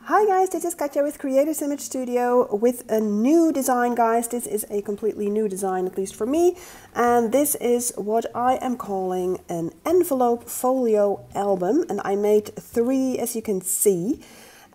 Hi guys, this is Katja with Creators Image Studio with a new design, guys. This is a completely new design, at least for me. And this is what I am calling an envelope folio album. And I made 3, as you can see.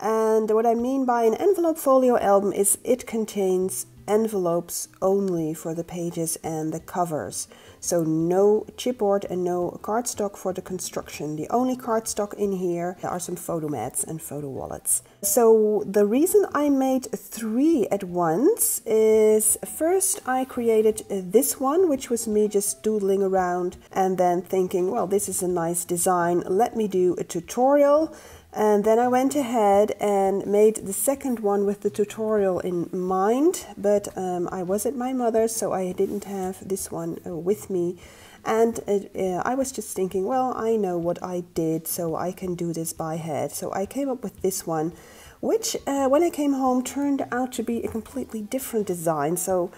And what I mean by an envelope folio album is it contains envelopes only for the pages and the covers. So no chipboard and no cardstock for the construction. The only cardstock in here are some photo mats and photo wallets. So the reason I made 3 at once is first I created this one, which was me just doodling around and then thinking, well, this is a nice design. Let me do a tutorial. And then I went ahead and made the second one with the tutorial in mind, but I was at my mother's, so I didn't have this one with me. And I was just thinking, well, I know what I did, so I can do this by head. So I came up with this one, which when I came home turned out to be a completely different design. So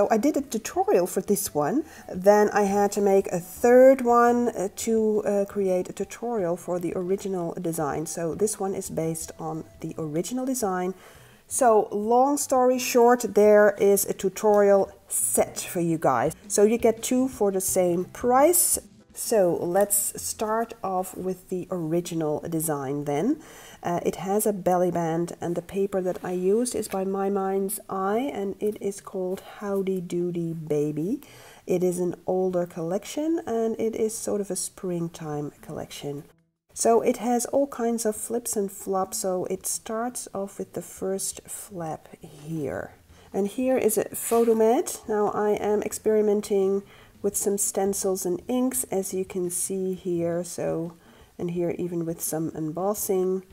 I did a tutorial for this one. Then I had to make a third one to create a tutorial for the original design. So this one is based on the original design. So long story short, there is a tutorial set for you guys. So you get 2 for the same price. So let's start off with the original design then. It has a belly band and the paper that I used is by My Mind's Eye and it is called Howdy Doody Baby. It is an older collection and it is sort of a springtime collection. So it has all kinds of flips and flops, so it starts off with the first flap here. And here is a photo mat. Now I am experimenting with some stencils and inks, as you can see here. So, and here even with some embossing.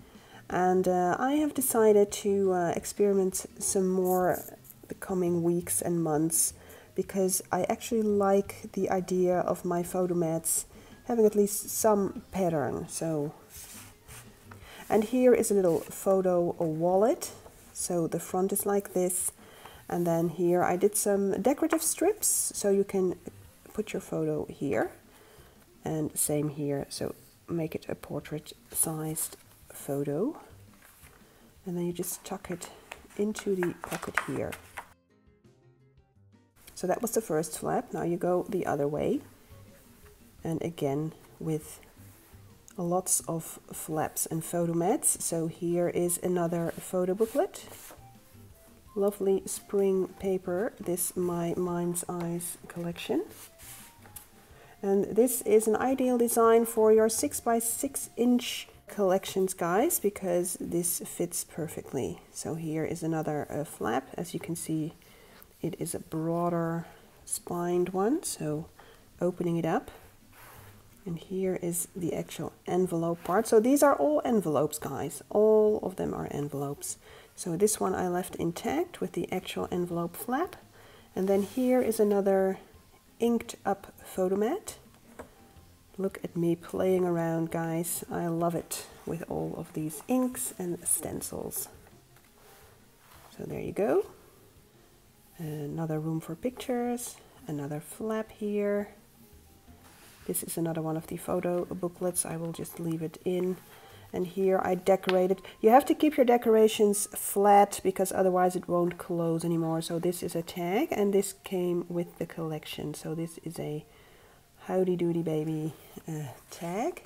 And I have decided to experiment some more the coming weeks and months, because I actually like the idea of my photo mats having at least some pattern. So, and here is a little photo wallet. So the front is like this, and then here I did some decorative strips, so you can put your photo here, and same here. So make it a portrait-sized photo, and then you just tuck it into the pocket here. So that was the first flap. Now you go the other way. And again with lots of flaps and photo mats. So here is another photo booklet. Lovely spring paper, this My Mind's Eyes collection. And this is an ideal design for your 6 by 6 inch collections, guys, because this fits perfectly. So here is another flap. As you can see, it is a broader spined one. So opening it up. And here is the actual envelope part. So these are all envelopes, guys. All of them are envelopes. So this one I left intact with the actual envelope flap. And then here is another inked up photo mat. Look at me playing around, guys. I love it with all of these inks and stencils. So there you go. Another room for pictures. Another flap here. This is another one of the photo booklets. I will just leave it in. And here I decorated. You have to keep your decorations flat because otherwise it won't close anymore. So this is a tag and this came with the collection. So this is a Howdy Doody Baby tag.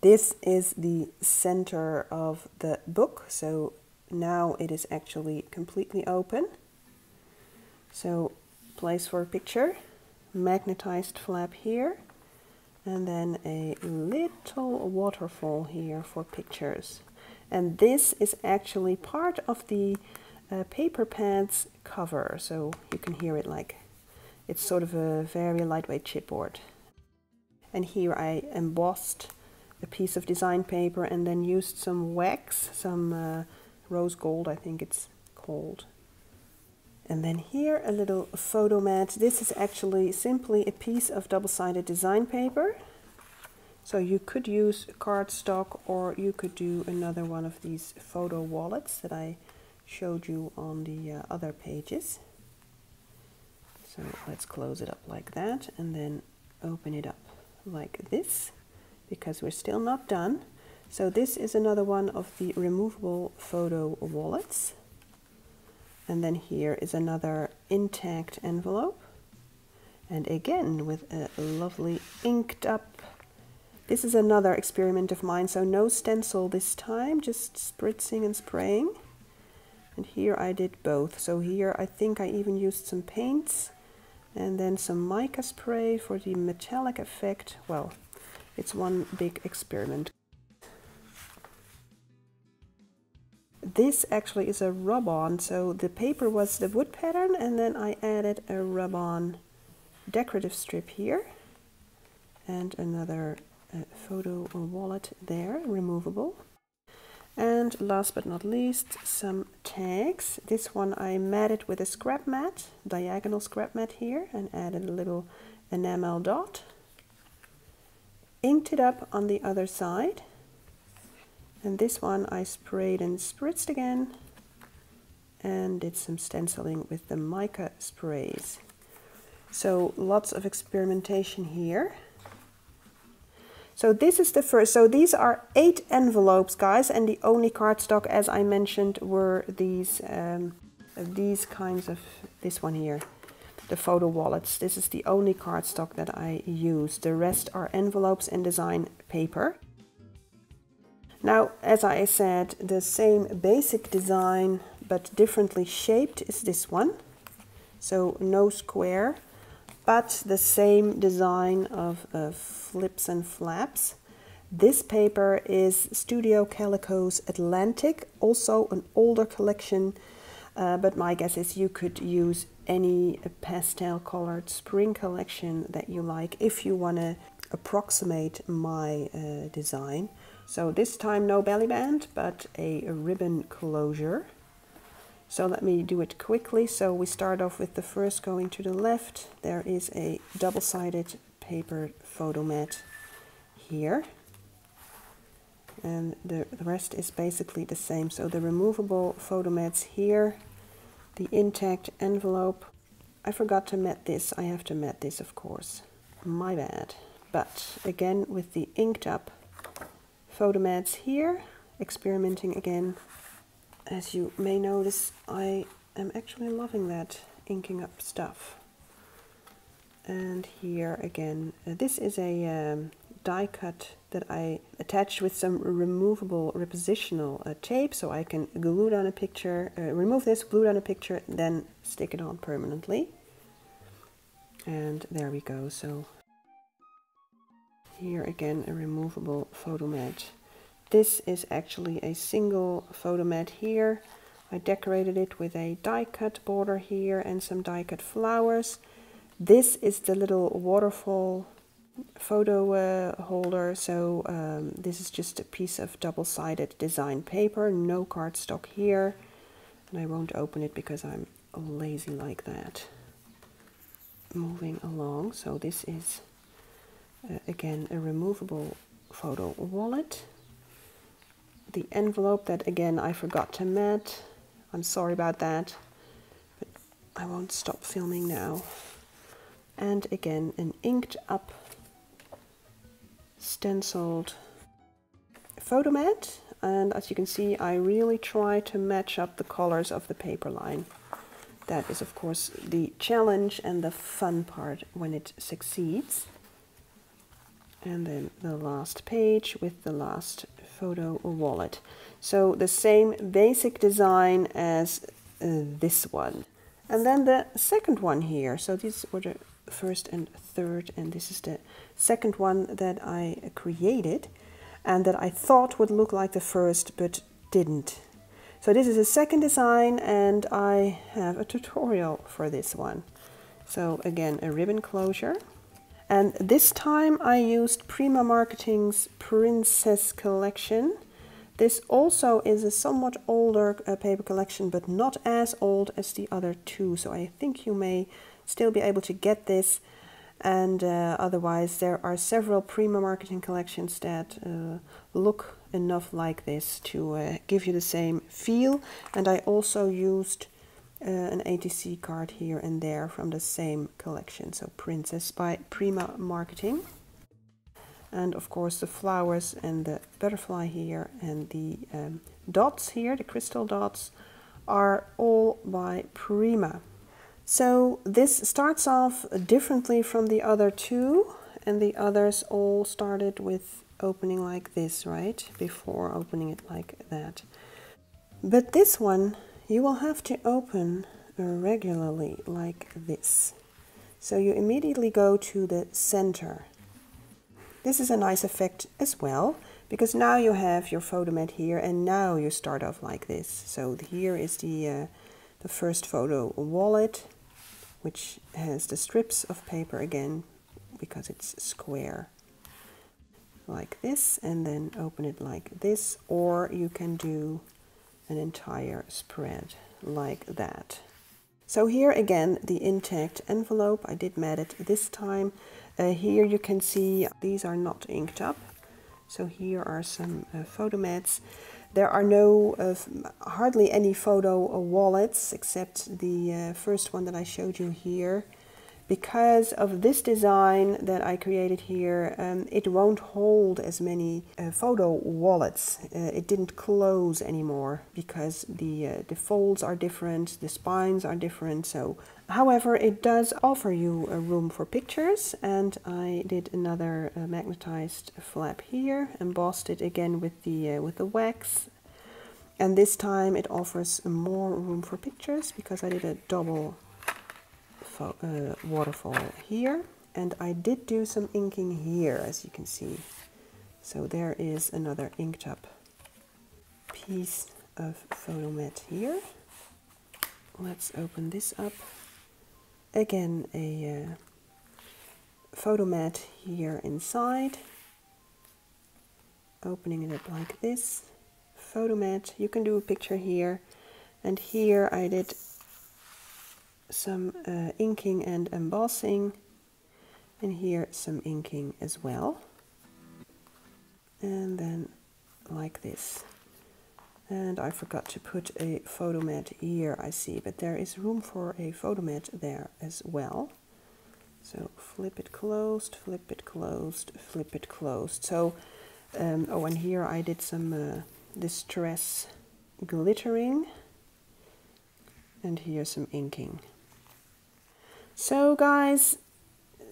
This is the center of the book. So now it is actually completely open. So place for a picture. Magnetized flap here, and then a little waterfall here for pictures. And this is actually part of the paper pads cover, so you can hear it like it's sort of a very lightweight chipboard. And here I embossed a piece of design paper and then used some wax, some rose gold I think it's called. And then here a little photo mat. This is actually simply a piece of double-sided design paper. So you could use cardstock or you could do another one of these photo wallets that I showed you on the other pages. So let's close it up like that and then open it up like this, because we're still not done. So this is another one of the removable photo wallets. And then here is another intact envelope. And again with a lovely inked up. This is another experiment of mine, so no stencil this time, just spritzing and spraying. And here I did both. So here I think I even used some paints and then some mica spray for the metallic effect. Well, it's one big experiment. This actually is a rub-on, so the paper was the wood pattern and then I added a rub-on decorative strip here and another photo wallet there, removable. And last but not least, some tags. This one I matted with a scrap mat, diagonal scrap mat here, and added a little enamel dot. Inked it up on the other side. And this one I sprayed and spritzed again and did some stenciling with the mica sprays. So lots of experimentation here. So this is the first, so these are 8 envelopes, guys, and the only cardstock, as I mentioned, were these kinds of, this one here, the photo wallets. This is the only cardstock that I use. The rest are envelopes and design paper. Now, as I said, the same basic design but differently shaped is this one. So no square, but the same design of flips and flaps. This paper is Studio Calico's Atlantic, also an older collection, but my guess is you could use any pastel colored spring collection that you like if you want to approximate my design. So this time no belly band, but a ribbon closure. So let me do it quickly. So we start off with the first going to the left. There is a double-sided paper photo mat here. And the rest is basically the same. So the removable photo mats here, the intact envelope. I forgot to mat this. I have to mat this, of course. My bad. But again, with the inked up photo mats here, experimenting again. As you may notice, I am actually loving that inking up stuff. And here again, this is a die cut that I attached with some removable repositional tape, so I can glue down a picture, remove this, glue down a picture, then stick it on permanently. And there we go. So here again, a removable photo mat. This is actually a single photo mat here. I decorated it with a die cut border here and some die cut flowers. This is the little waterfall photo holder. So this is just a piece of double-sided design paper, no cardstock here. And I won't open it because I'm lazy like that. Moving along. So this is again a removable photo wallet. The envelope that again I forgot to mat. I'm sorry about that, but I won't stop filming now. And again an inked up stenciled photo mat, and as you can see I really try to match up the colors of the paper line. That is of course the challenge and the fun part when it succeeds. And then the last page with the last photo wallet. So the same basic design as this one. And then the second one here. So these were the first and third, and this is the second one that I created and that I thought would look like the first but didn't. So this is a second design and I have a tutorial for this one. So again, a ribbon closure. And this time I used Prima Marketing's Princess collection. This also is a somewhat older paper collection, but not as old as the other two. So I think you may still be able to get this. And otherwise there are several Prima Marketing collections that look enough like this to give you the same feel. And I also used an ATC card here and there from the same collection, so Princess by Prima Marketing. And of course the flowers and the butterfly here and the dots here, the crystal dots, are all by Prima. So this starts off differently from the other two, and the others all started with opening like this, right? Before opening it like that. But this one you will have to open regularly like this. So you immediately go to the center. This is a nice effect as well, because now you have your photo mat here, and now you start off like this. So here is the first photo wallet, which has the strips of paper again, because it's square, like this, and then open it like this, or you can do an entire spread like that. So here again, the intact envelope, I did mat it this time. Here you can see these are not inked up. So here are some photo mats. There are hardly any photo wallets except the first one that I showed you here. Because of this design that I created here, it won't hold as many photo wallets. It didn't close anymore because the folds are different, the spines are different. So, however, it does offer you a room for pictures, and I did another magnetized flap here, embossed it again with the wax, and this time it offers more room for pictures because I did a double waterfall here, and I did do some inking here, as you can see. So there is another inked up piece of photo mat here. Let's open this up. Again, a photo mat here inside. Opening it up like this. Photo mat, you can do a picture here, and here I did some inking and embossing, and here some inking as well, and then like this. And I forgot to put a photo mat here, I see, but there is room for a photo mat there as well. So flip it closed, flip it closed, flip it closed. So oh, and here I did some distress glittering, and here's some inking. So guys,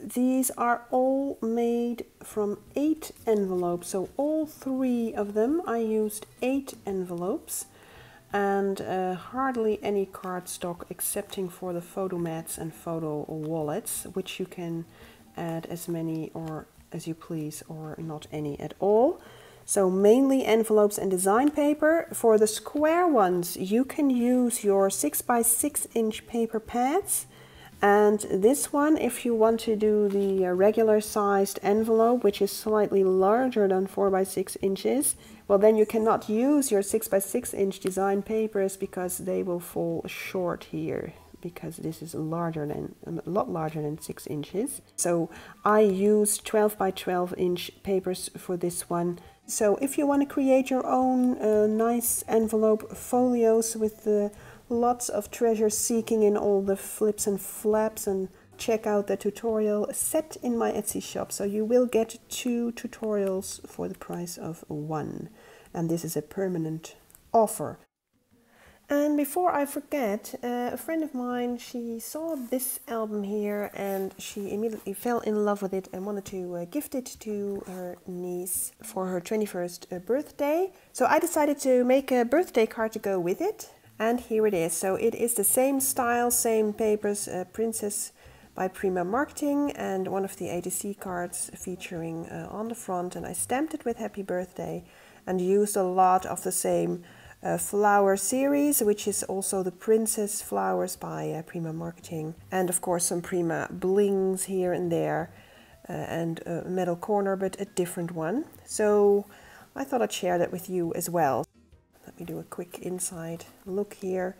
these are all made from 8 envelopes. So all 3 of them, I used 8 envelopes, and hardly any cardstock excepting for the photo mats and photo wallets, which you can add as many or as you please, or not any at all. So mainly envelopes and design paper. For the square ones, you can use your 6x6 inch paper pads. And this one, if you want to do the regular sized envelope, which is slightly larger than 4x6 inches, well, then you cannot use your 6x6 inch design papers because they will fall short here, because this is larger than, a lot larger than 6 inches. So I used 12x12 inch papers for this one. So if you want to create your own nice envelope folios with the lots of treasure seeking in all the flips and flaps, and check out the tutorial set in my Etsy shop. So you will get 2 tutorials for the price of 1, and this is a permanent offer. And before I forget, a friend of mine, she saw this album here and she immediately fell in love with it and wanted to gift it to her niece for her 21st birthday. So I decided to make a birthday card to go with it. And here it is. So it is the same style, same papers, Princess by Prima Marketing, and one of the ATC cards featuring on the front. And I stamped it with Happy Birthday and used a lot of the same flower series, which is also the Princess Flowers by Prima Marketing. And of course some Prima blings here and there, and a metal corner, but a different one. So I thought I'd share that with you as well. Let me do a quick inside look here.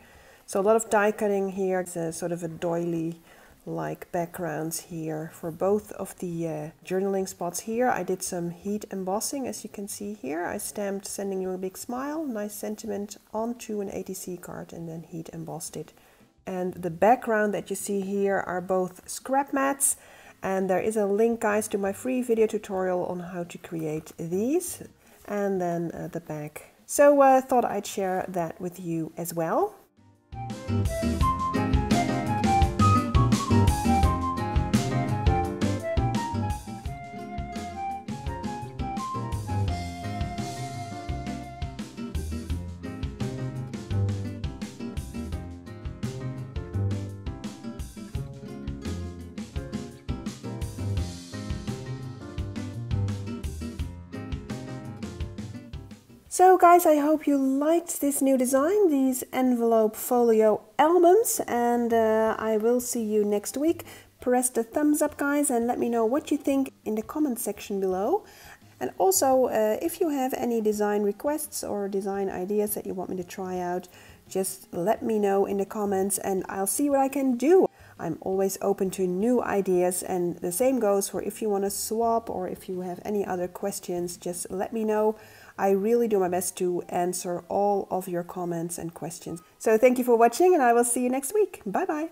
So a lot of die cutting here. It's a sort of a doily like backgrounds here for both of the journaling spots here. I did some heat embossing, as you can see here. I stamped "Sending You a Big Smile," nice sentiment, onto an ATC card and then heat embossed it. And the background that you see here are both scrap mats, And there is a link, guys, to my free video tutorial on how to create these, and then the back. So I thought I'd share that with you as well. So guys, I hope you liked this new design, these envelope folio albums, and I will see you next week. Press the thumbs up, guys, and let me know what you think in the comment section below. And also, if you have any design requests or design ideas that you want me to try out, just let me know in the comments and I'll see what I can do. I'm always open to new ideas, and the same goes for if you want to swap or if you have any other questions, just let me know. I really do my best to answer all of your comments and questions. So thank you for watching, and I will see you next week. Bye bye.